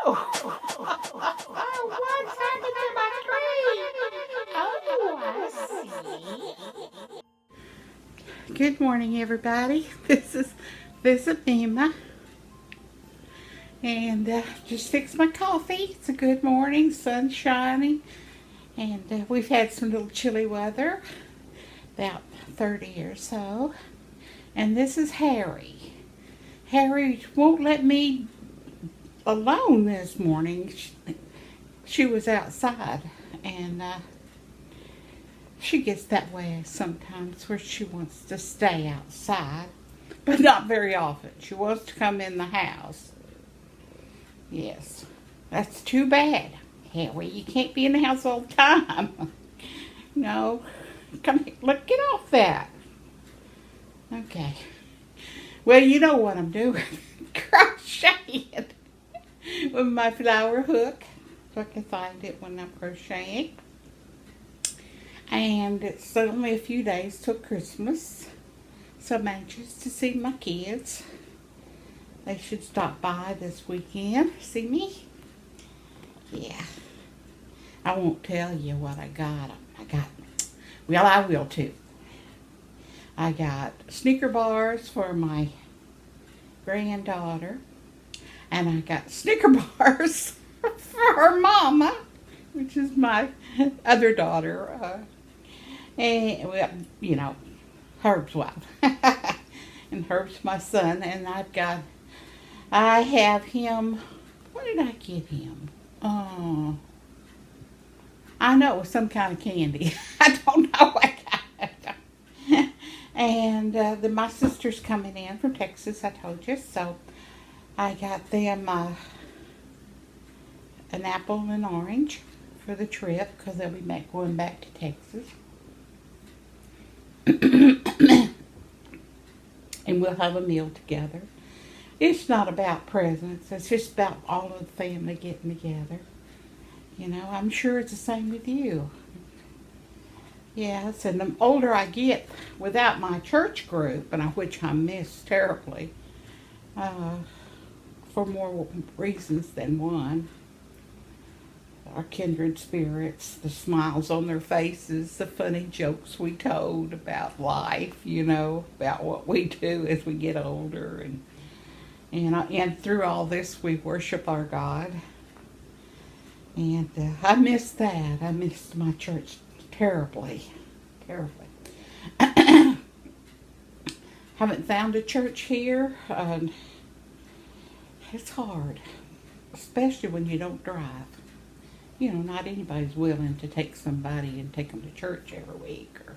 What's happened to my tree? Oh, I see. Good morning, everybody. This is Mema, and just fixed my coffee. It's a good morning, sun shining, and we've had some little chilly weather, about 30 or so. And this is Harry. Harry won't let me alone this morning. She was outside, and she gets that way sometimes where she wants to stay outside, but not very often. She wants to come in the house. Yes, that's too bad, Harry. You can't be in the house all the time. No, come here. Look, get off that. Okay. Well, you know what I'm doing. Crocheting with my flower hook, so I can find it when I'm crocheting. And it's only a few days till Christmas, so I'm anxious to see my kids. They should stop by this weekend. See me? Yeah. I won't tell you what I got. Well, I will too. I got sneaker bars for my granddaughter, and I got sneaker bars for her mama, which is my other daughter. And, well, you know, Herb's wife. And Herb's my son, and I have him, what did I get him? I know it was some kind of candy. I don't know what kind. And then my sister's coming in from Texas, I told you, so I got them an apple and an orange for the trip, because they'll be going back to Texas. And we'll have a meal together. It's not about presents. It's just about all of the family getting together. You know, I'm sure it's the same with you. Yes, and the older I get without my church group, and which I miss terribly, for more reasons than one, our kindred spirits, the smiles on their faces, the funny jokes we told about life, you know, about what we do as we get older, and through all this we worship our God. And I miss that. I missed my church terribly. Haven't found a church here. It's hard, especially when you don't drive. You know, not anybody's willing to take somebody and take them to church every week, or,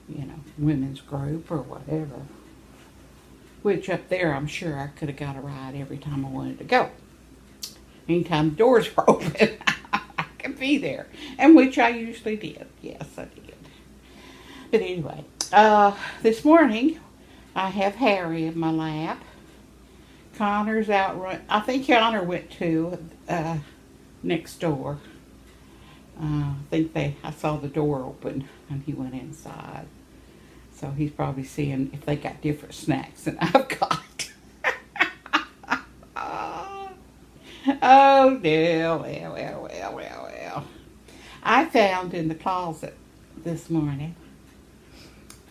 you know, women's group or whatever. Which up there, I'm sure I could have got a ride every time I wanted to go. Anytime the doors were open, I could be there. And which I usually did. Yes, I did. But anyway, this morning, I have Harry in my lap. Connor's out I think Connor went to next door. I saw the door open and he went inside. So he's probably seeing if they got different snacks than I've got. Oh, no. Well. I found in the closet this morning,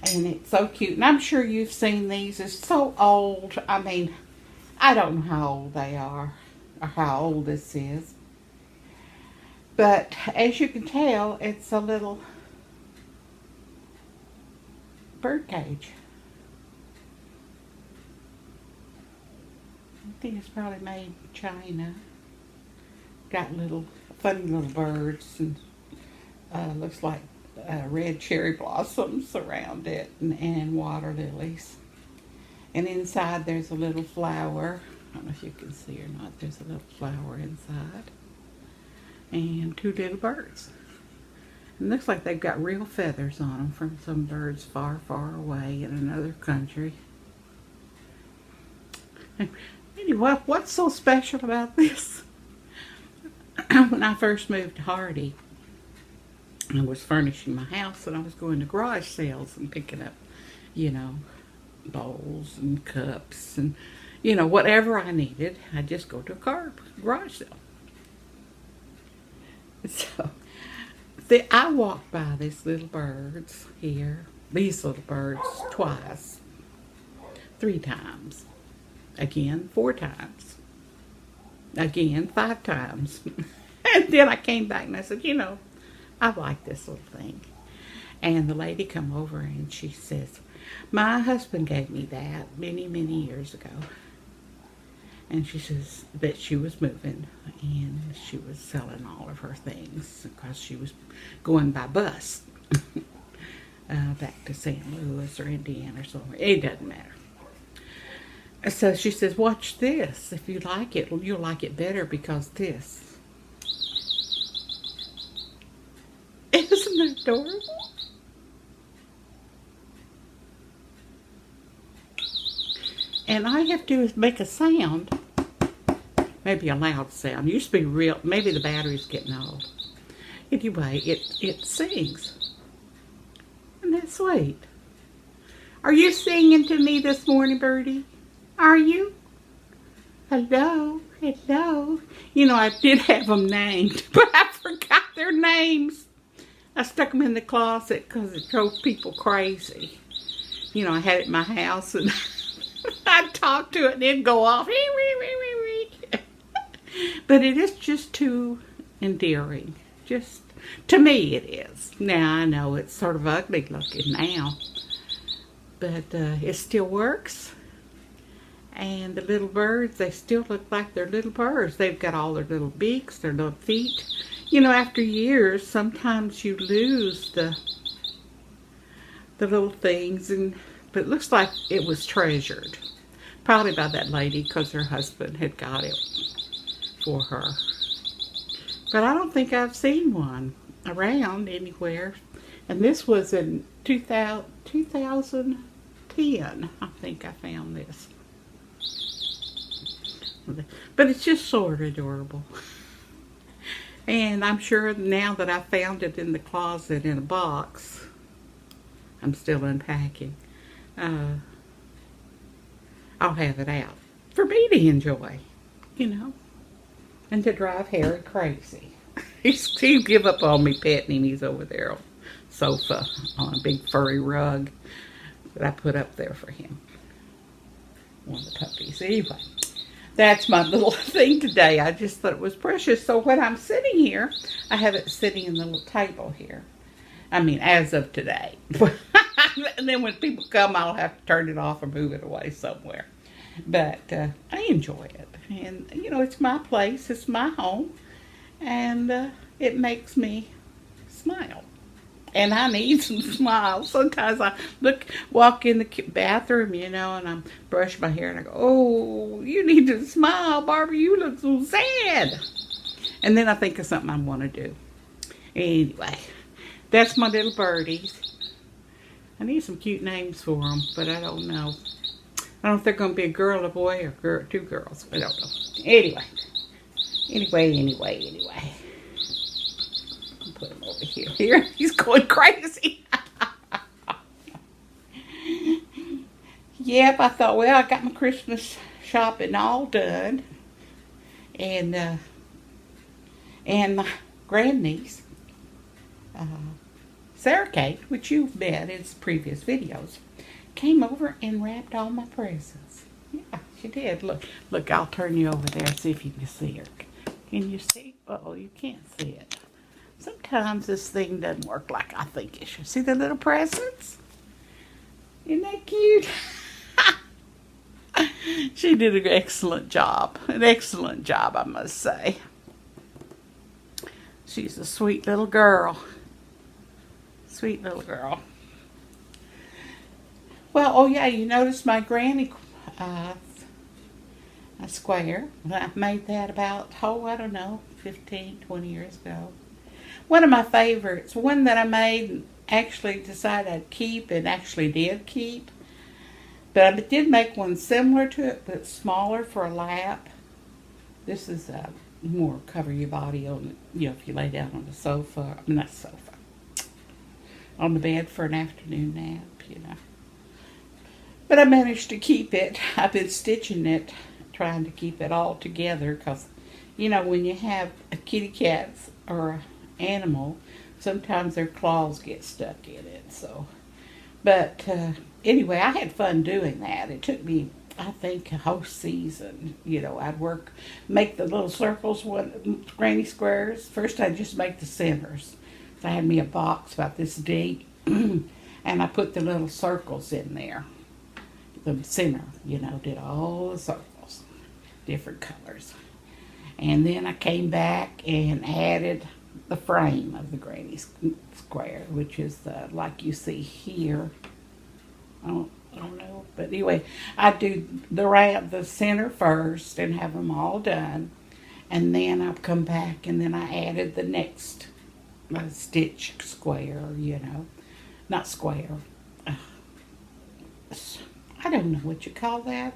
and it's so cute. And I'm sure you've seen these. It's so old. I mean, I don't know how old they are, or how old this is. But as you can tell, it's a little bird cage. I think it's probably made in China. Got funny little birds, and looks like red cherry blossoms around it, and water lilies. And inside there's a little flower. I don't know if you can see or not. There's a little flower inside. And two little birds. It looks like they've got real feathers on them from some birds far, far away in another country. Anyway, what's so special about this? When I first moved to Hardy, I was furnishing my house, and I was going to garage sales and picking up, you know, bowls and cups and, you know, whatever I needed. I'd just go to a garage sale. So, I walked by these little birds here, these little birds, twice, 3 times, again 4 times, again 5 times. And then I came back and I said, you know, I like this little thing. And the lady come over and she says, my husband gave me that many, many years ago. And she says that she was moving and she was selling all of her things because she was going by bus back to St. Louis or Indiana or somewhere. It doesn't matter. So she says, watch this. If you like it, you'll like it better because this. Isn't that adorable? And all you have to do is make a sound. Maybe a loud sound. Used to be real. Maybe the battery's getting old. Anyway, it sings. Isn't that sweet? Are you singing to me this morning, Birdie? Are you? Hello? Hello? You know, I did have them named, but I forgot their names. I stuck them in the closet because it drove people crazy. You know, I had it in my house and I'd talk to it and it'd go off. But it is just too endearing. Just, to me it is. Now, I know it's sort of ugly looking now. But it still works. And the little birds, they still look like they're little birds. They've got all their little beaks, their little feet. You know, after years, sometimes you lose the little things. But it looks like it was treasured. Probably by that lady because her husband had got it for her. But I don't think I've seen one around anywhere. And this was in 2010, I think I found this. But it's just sort of adorable. And I'm sure now that I found it in the closet in a box, I'm still unpacking, I'll have it out for me to enjoy, you know. And to drive Harry crazy. He'll give up on me petting him. He's over there on the sofa on a big furry rug that I put up there for him. One of the puppies. Anyway, that's my little thing today. I just thought it was precious. So when I'm sitting here, I have it sitting in the little table here. I mean, as of today. And then when people come, I'll have to turn it off or move it away somewhere. But I enjoy it. And, you know, it's my place. It's my home. And it makes me smile. And I need some smiles. Sometimes I walk in the bathroom, you know, and I'm brushing my hair. And I go, oh, you need to smile, Barbara. You look so sad. And then I think of something I want to do. Anyway, that's my little birdies. I need some cute names for them, but I don't know. I don't know if they're going to be a girl, a boy, or 2 girls. I don't know. Anyway. I'll put him over here. Here, he's going crazy. Yep, I thought, well, I got my Christmas shopping all done. And my grandniece, Sarah Kate, which you've met in previous videos, came over and wrapped all my presents. Yeah, she did. Look, I'll turn you over there and see if you can see her. Can you see? Oh, you can't see it. Sometimes this thing doesn't work like I think it should. See the little presents? Isn't that cute? She did an excellent job. An excellent job, I must say. She's a sweet little girl. Sweet little girl. Well, oh yeah, you notice my granny a square. I made that about, I don't know, 15, 20 years ago. One of my favorites, one that I made and actually decided I'd keep and actually did keep. But I did make one similar to it, but smaller for a lap. This is more cover your body on, you know, if you lay down on the sofa, not sofa, on the bed for an afternoon nap, you know. But I managed to keep it. I've been stitching it, trying to keep it all together because, you know, when you have a kitty cat or animal, sometimes their claws get stuck in it. So, but anyway, I had fun doing that. It took me, I think, a whole season. I'd make the little circles, granny squares. First, I'd just make the centers. So I had me a box about this deep, and I put the little circles in there. The center, did all the circles, different colors. And then I came back and added the frame of the granny square, which is like you see here. I don't know, but anyway, I do the center first and have them all done, and then I'll come back and then I added the next stitch square. Not square. I don't know what you call that.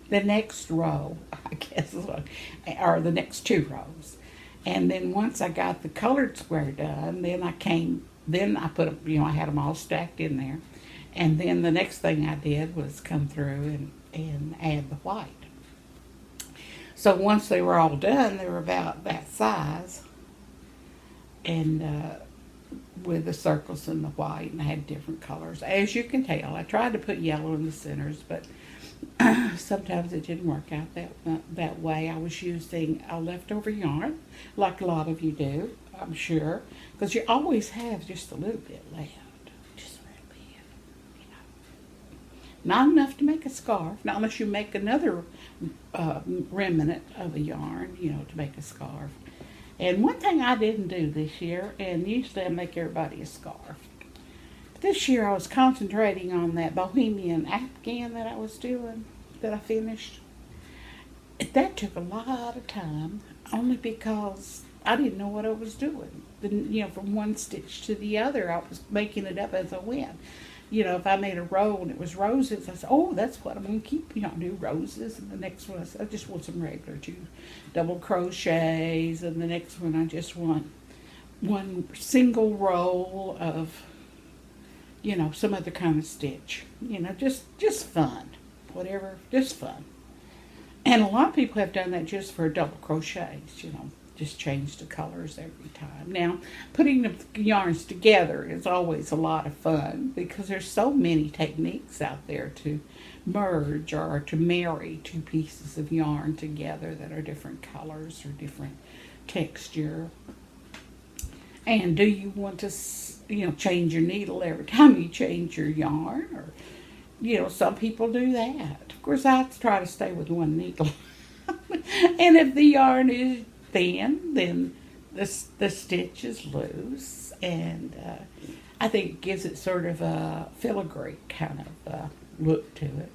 The next row, I guess, or the next 2 rows. And then once I got the colored square done, then I put them, I had them all stacked in there. And then the next thing I did was come through and add the white. So once they were all done, they were about that size. And with the circles and the white, and I had different colors. As you can tell, I tried to put yellow in the centers, but sometimes it didn't work out that way. I was using a leftover yarn, like a lot of you do, I'm sure, because you always have just a little bit left, just a little bit, Not enough to make a scarf, not unless you make another remnant of a yarn, to make a scarf. And one thing I didn't do this year, and usually I make everybody a scarf. But this year I was concentrating on that Bohemian Afghan that I was doing, that I finished. That took a lot of time, only because I didn't know what I was doing. From one stitch to the other, I was making it up as I went. If I made a row and it was roses, I said, oh, that's what I'm going to keep. Do roses. And the next one, I said, I just want some regular 2 double crochets. And the next one, I just want one single row of, some other kind of stitch. Just fun. Whatever, just fun. And a lot of people have done that just for double crochets, just change the colors every time. Now, putting the yarns together is always a lot of fun because there's so many techniques out there to merge or to marry 2 pieces of yarn together that are different colors or different texture. And do you want to, change your needle every time you change your yarn? Or, some people do that. Of course, I try to stay with one needle. And if the yarn is thin, then the stitch is loose, and I think it gives it sort of a filigree kind of look to it.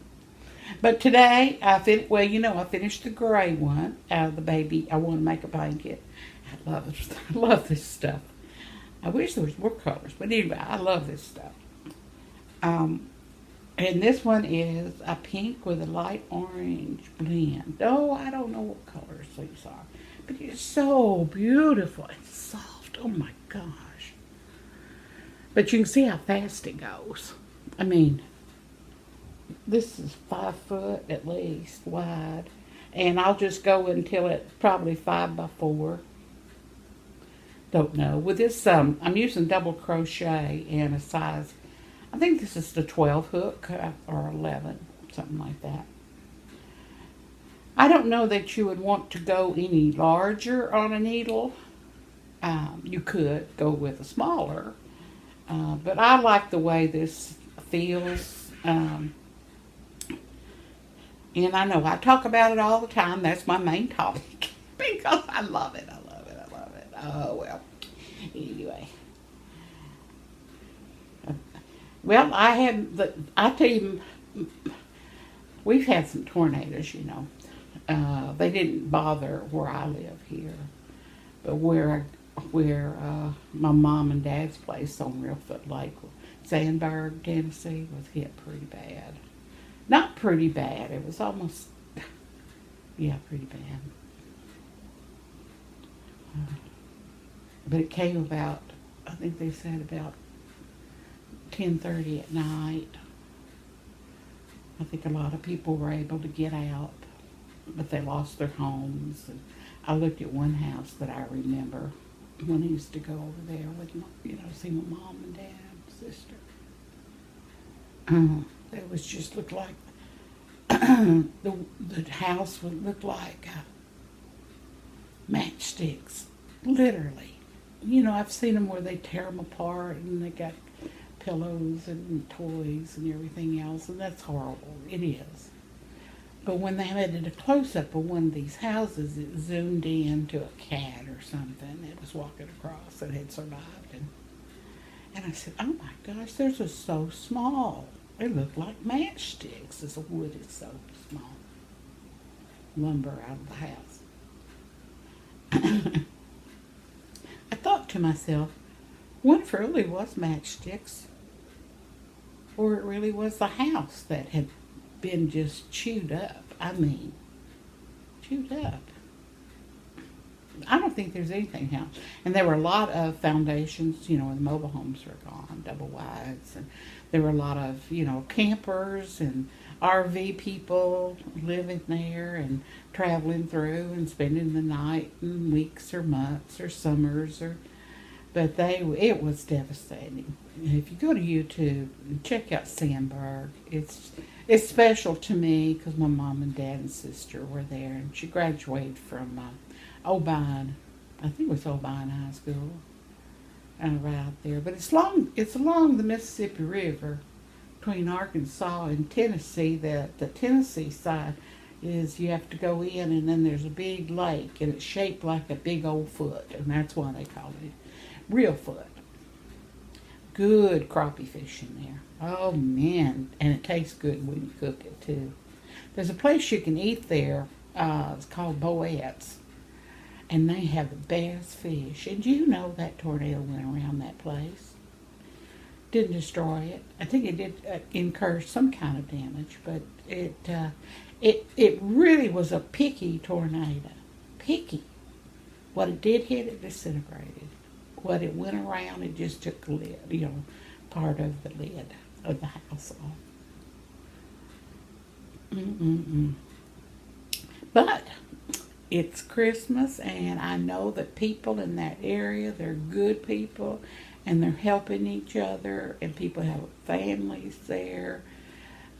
But today, I finished the gray one out of the baby. I want to make a blanket. I love this stuff. I wish there was more colors, but anyway, I love this stuff. And this one is a pink with a light orange blend. Oh, I don't know what colors these are. But it's so beautiful and soft. Oh my gosh. But you can see how fast it goes. I mean, this is 5 foot at least wide. And I'll just go until it's probably 5 by 4. Don't know. With this, I'm using double crochet in a size, I think this is the 12 hook or 11, something like that. I don't know that you would want to go any larger on a needle. You could go with a smaller, but I like the way this feels. And I know I talk about it all the time. That's my main topic because I love it. I love it. I love it. Oh, well. Anyway. Well, I tell you, we've had some tornadoes, They didn't bother where I live here, but where my mom and dad's place on Reelfoot Lake, Sam Berg Tennessee, was hit pretty bad. Not pretty bad. It was almost, pretty bad. But it came about, I think they said about 10:30 at night. I think a lot of people were able to get out, but they lost their homes. And I looked at one house that I remember, when I used to go over there with my, see my mom and dad and sister. It was just looked like the house would look like matchsticks, literally. I've seen them where they tear them apart and they got pillows and toys and everything else, and that's horrible. It is. But when they had a close-up of one of these houses, it zoomed in to a cat or something that was walking across that had survived. And I said, oh my gosh, theirs was so small. It looked like matchsticks. The wood is so small. Lumber out of the house. I thought to myself, what if it really was matchsticks? Or it really was the house that had been just chewed up. I mean, chewed up. I don't think there's anything else. And there were a lot of foundations, when the mobile homes were gone, double wides. And there were a lot of, campers and RV people living there and traveling through and spending the night and weeks or months or summers. But it was devastating. If you go to YouTube and check out Sam Berg, it's special to me because my mom and dad and sister were there, and she graduated from O'Bine, I think it was O'Bine High School, right out there. But it's along the Mississippi River between Arkansas and Tennessee. The Tennessee side is you have to go in, and then there's a big lake, and it's shaped like a big old foot, and that's why they call it real foot. Good crappie fish in there. Oh man, and it tastes good when you cook it too. There's a place you can eat there. It's called Boette's, and they have the best fish. And that tornado went around that place. Didn't destroy it. I think it did incur some kind of damage, but it really was a picky tornado. Picky. What it did hit, it disintegrated. What it went around, it just took the lid, part of the lid of the house off. But it's Christmas, and I know that people in that area, they're good people, and they're helping each other, and people have families there,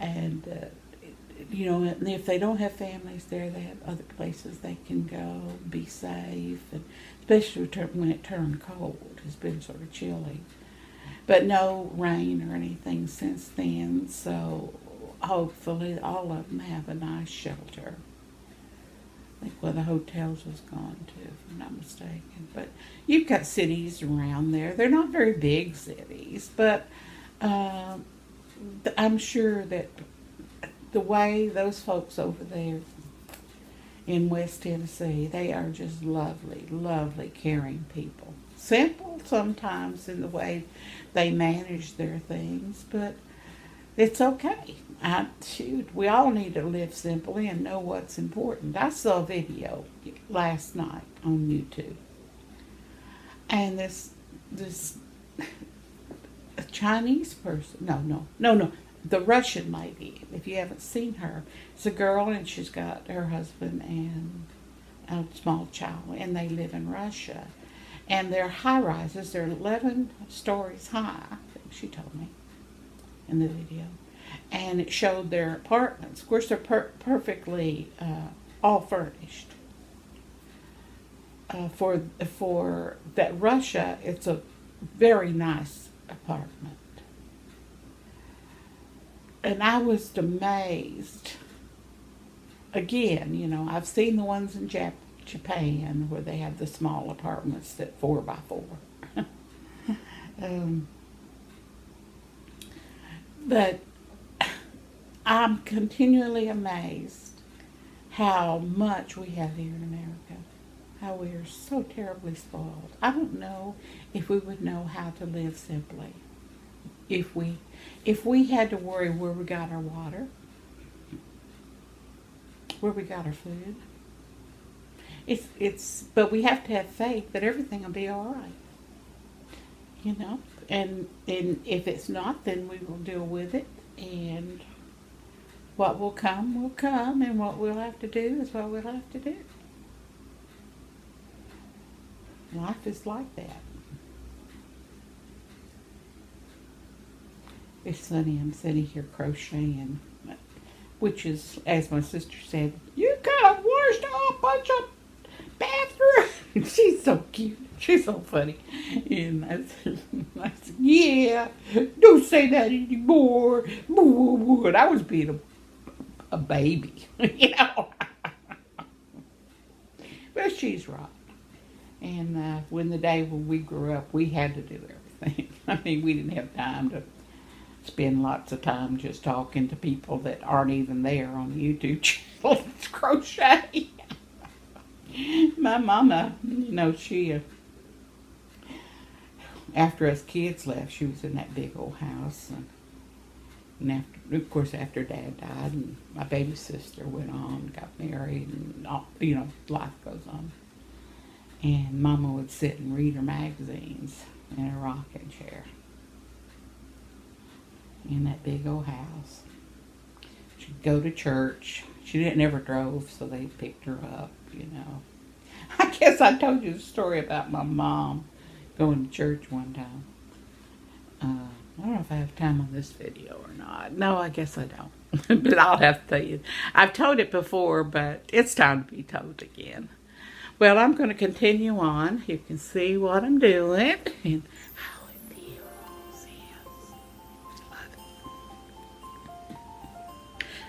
and and if they don't have families there, they have other places they can go, be safe, and especially when it turned cold. It's been sort of chilly. But no rain or anything since then, so hopefully all of them have a nice shelter. I think one of the hotels was gone too, if I'm not mistaken. But you've got cities around there. They're not very big cities, but I'm sure that the way those folks over there in West Tennessee, they are just lovely, lovely, caring people. Simple sometimes in the way they manage their things, but it's okay. We all need to live simply and know what's important. I saw a video last night on YouTube, and this a Chinese person, no, the Russian lady, if you haven't seen her, it's a girl, and she's got her husband and a small child, and they live in Russia. And they're high-rises. They're 11 stories high, I think she told me in the video. And it showed their apartments. Of course, they're perfectly all furnished. For that Russia, it's a very nice apartment. And I was amazed. Again, I've seen the ones in Japan where they have the small apartments that 4x4. But I'm continually amazed how much we have here in America. How we are so terribly spoiled. I don't know if we would know how to live simply. If we had to worry where we got our water, where we got our food. But we have to have faith that everything will be all right. And if it's not, then we will deal with it, and what will come, and what we'll have to do is what we'll have to do. Life is like that. It's funny, I'm sitting here crocheting, which is, as my sister said, you got a washed off bunch of bathroom. She's so cute. She's so funny. And I said, yeah, don't say that anymore. And I was being a baby, you know. Well, she's right. And when we grew up, we had to do everything. I mean, we didn't have time to spend lots of time just talking to people that aren't even there on the YouTube channel. Crochet. My mama, you know, she, after us kids left, she was in that big old house. And after, of course, after Dad died, and my baby sister went on, got married, and all, you know, life goes on. And Mama would sit and read her magazines in a rocking chair in that big old house. She'd go to church. She never drove, so they picked her up, you know. I guess I told you the story about my mom going to church one time. I don't know if I have time on this video or not. No, I guess I don't. But I'll have to tell you. I've told it before, but it's time to be told again. Well, I'm going to continue on. You can see what I'm doing and how it feels. Love it.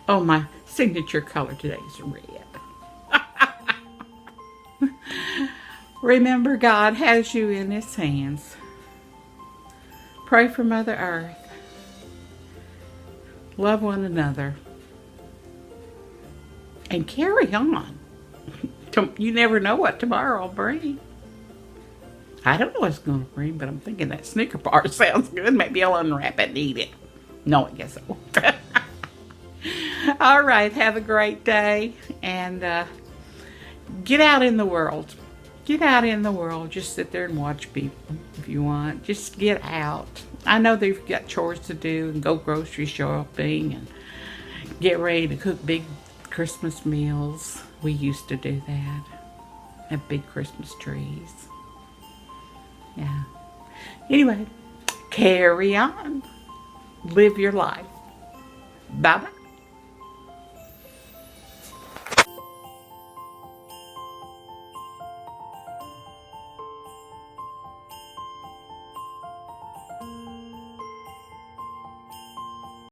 Oh, my signature color today is red. Remember, God has you in His hands. Pray for Mother Earth. Love one another. And carry on. You never know what tomorrow will bring. I don't know what it's going to bring, but I'm thinking that Snicker bar sounds good. Maybe I'll unwrap it and eat it. No, I guess I won't. All right, have a great day. And get out in the world. Get out in the world. Just sit there and watch people if you want. Just get out. I know they've got chores to do and go grocery shopping and get ready to cook big Christmas meals. We used to do that. Have big Christmas trees. Yeah. Anyway, carry on. Live your life. Bye-bye.